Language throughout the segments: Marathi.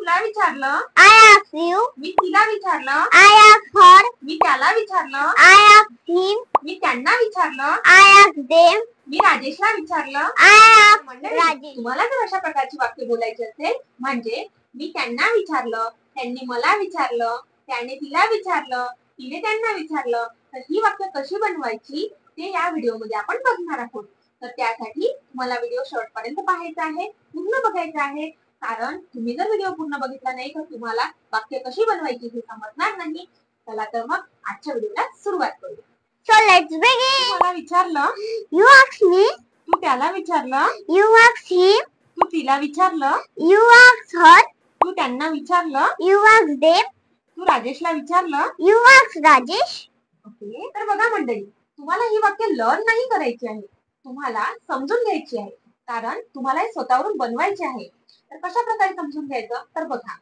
तुला विचारलं, I asked you. मी तिला विचारलं, I asked her. मी त्याला विचारलं, I asked him. मी त्यांना विचारलं, I asked them. मी राजेशला विचारलं. I asked मंडळी, Rajesh. तुम्हाला जर अशा प्रकारची वाक्य बोलायची असेल म्हणजे मी त्यांना विचारलं, त्यांनी मला विचारलं, त्याने तिला विचारलं, तिने त्यांना विचारलं, तर ही वाक्य कशी बनवायची ते या व्हिडिओमध्ये आपण बघणार आहोत. तर त्यासाठी तुम्हाला व्हिडिओ शेवटपर्यंत पाहायचा आहे, पूर्ण बघायचा आहे. कारण तुम्ही जर व्हिडिओ पूर्ण बघितला नाही तर तुम्हाला वाक्य कशी बनवायची हे समजणार नाही. चला तर मग आजच्या व्हिडिओला सुरुवात करूया. So let's begin. मला विचारलं, You asked me. तू त्याला विचारलं, You asked him. तू तिला विचारलं, You asked her. तू त्यांना विचारलं, You asked them. तू राजेशला विचारलं. You asked Rajesh. ओके, तर बघा मंडळी, तुम्हाला ही वाक्य लर्न नाही करायची आहे, तुम्हाला समजून घ्यायची आहे. कारण तुम्हाला हे स्वतःवरून बनवायचे आहे. तर कशा प्रकारे समजून घ्यायचं तर बघा,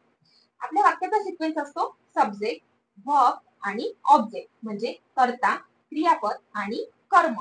आपल्या वाक्याचा सिक्वेन्स असतो सब्जेक्ट, व्हर्ब आणि ऑब्जेक्ट, म्हणजे कर्ता, क्रियापद आणि कर्म.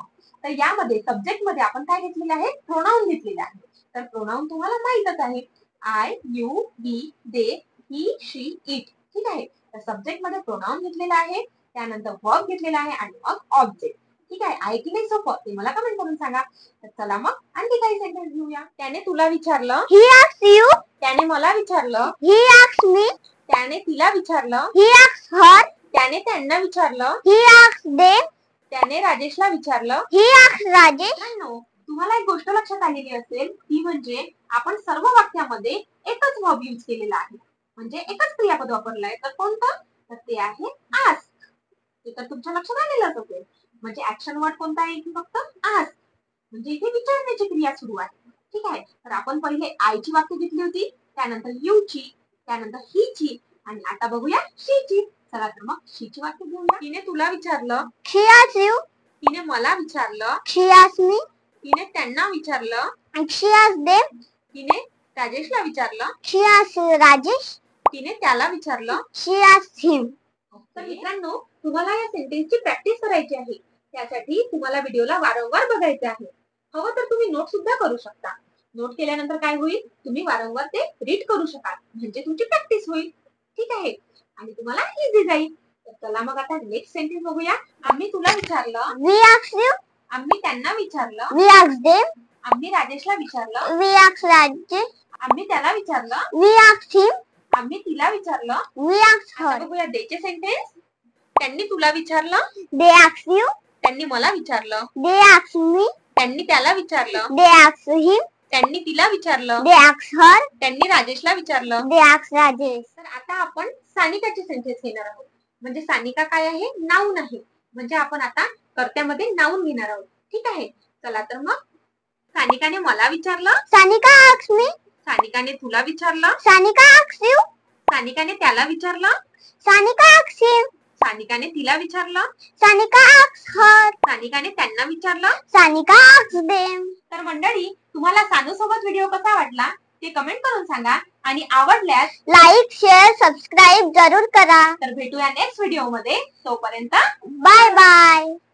तर यामध्ये सब्जेक्ट मध्ये आपण काय घेतलेले आहे, प्रोनाउन घेतलेले आहे. तर प्रोनाउन तुम्हाला माहितच आहे, I, you, we, they, he, she, it. ठीक आहे, तर सब्जेक्ट मध्ये प्रोनाउन घेतलेला आहे, त्यानंतर वर्ब घेतलेला आहे आणि मग ऑब्जेक्ट. ठीक आहे, आहे की नाही सोपं ते मला कमेंट करून सांगा. तर चला मग आणखी काही सेंटेन्स घेऊया. त्याने तुला विचारलं, He asked you. त्याने मला विचारलं, He asked me. त्याने तिला विचारलं, He asked her. त्याने त्यांना विचारलं, He asked them. त्याने राजेशला विचारलं. He asked Rajesh. मित्रांनो, तुम्हाला एक गोष्ट लक्षात आलेली असेल ती म्हणजे आपण सर्व वाक्यामध्ये एकच वर्ब यूज केलेला आहे, म्हणजे एकच क्रियापद वापरलंय. तर कोणतं, तर ते आहे आस्क. ते तर तुमच्या लक्षात आलेलंच असेल. म्हणजे ऍक्शन वर्ड कोणता आहे की फक्त आस्क, म्हणजे इथे विचारण्याची क्रिया सुरू आहे. ठीक आहे, तर आपण पहिले आयची वाक्य घेतली होती, त्यानंतर यूची, त्यानंतर हीची आणि आता बघूया शीची. चला तर मग शीची वाक्य घेऊया. तिने तुला विचारलं, She asked you. तिने मला विचारलं, She asked me. तिने त्यांना विचारलं, And she asked them. तिने राजेशला विचारलं, She asked Rajesh. तिने त्याला विचारलं. She asked him. तर मित्रांनो, तुम्हाला या सेंटेन्सची प्रॅक्टिस करायची आहे. त्यासाठी तुम्हाला व्हिडिओला वारंवार बघायचे आहे. हवं तर तुम्ही नोट सुद्धा करू शकता. नोट केल्यानंतर काय होईल, तुम्ही वारंवार ते रीड करू शकाल, म्हणजे तुमची प्रॅक्टिस होईल. ठीक आहे, आणि तुम्हाला इझी जाईल. तर चला मग आता नेक्स्ट सेंटेन्स बघूया. आम्ही तुला विचारलं, We asked you. आम्ही त्यांना विचारलं, We asked them. आम्ही राजेशला विचारलं, We asked Rajesh. आम्ही त्याला विचारलं, We asked him. आम्ही तिला विचारलं. We asked आता her. बघूया देचे सेंटेन्स. त्यांनी तुला विचारलं, They asked you. त्यांनी मला विचारलं, They asked me. त्यांनी त्याला विचारलं, They asked him. त्यांनी तिला विचारलं, They asked her. त्यांनी राजेशला विचारलं. They asked Rajesh. तर आता आपण सानिकाचे सेंटेन्स घेणार आहोत. म्हणजे सानिका काय आहे, नाऊन आहे. म्हणजे आपण आता कर्त्यामध्ये नाऊन घेणार आहोत. ठीक आहे, चला तर मग सानिकाने मला विचारलं, Sanika asked me. सानिकाने तुला विचारलं, Sanika asked you. सानिकाने त्याला विचारलं, Sanika asked him. सानिकाने तिला विचारलं, Sanika asked her. सानिकाने त्यांना विचारलं. Sanika asked them. तर मंडळी, तुम्हाला सानू सोबत व्हिडिओ कसा वाटला ते कमेंट करून सांगा आणि आवडल्यास Like, share, subscribe जरूर करा. तर भेटूया नेक्स्ट व्हिडिओ मध्ये. तोपर्यंत Bye bye.